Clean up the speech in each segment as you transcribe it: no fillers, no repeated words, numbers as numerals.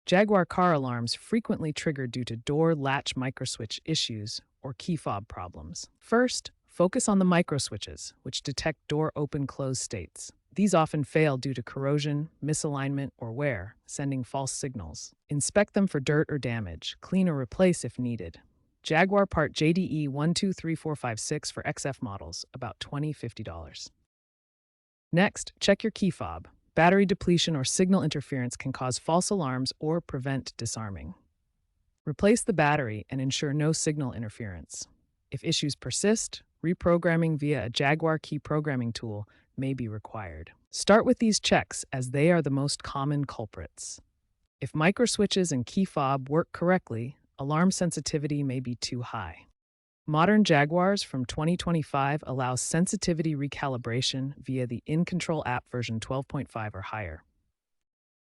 Jaguar car alarms frequently trigger due to door latch microswitch issues or key fob problems. First, focus on the microswitches, which detect door open-close states. These often fail due to corrosion, misalignment, or wear, sending false signals. Inspect them for dirt or damage, clean or replace if needed. Jaguar Part JDE 123456 for XF models, about $20–50. Next, check your key fob. Battery depletion or signal interference can cause false alarms or prevent disarming. Replace the battery and ensure no signal interference. If issues persist, reprogramming via a Jaguar key programming tool may be required. Start with these checks as they are the most common culprits. If microswitches and key fob work correctly, alarm sensitivity may be too high. Modern Jaguars from 2025 allow sensitivity recalibration via the In-Control app version 12.5 or higher.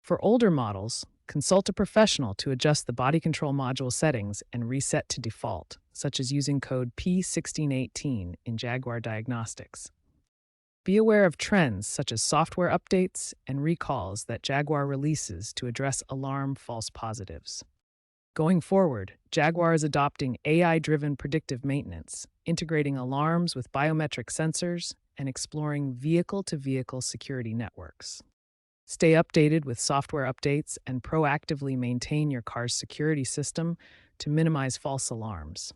For older models, consult a professional to adjust the body control module settings and reset to default, such as using code P1618 in Jaguar Diagnostics. Be aware of trends such as software updates and recalls that Jaguar releases to address alarm false positives. Going forward, Jaguar is adopting AI-driven predictive maintenance, integrating alarms with biometric sensors, and exploring vehicle-to-vehicle security networks. Stay updated with software updates and proactively maintain your car's security system to minimize false alarms.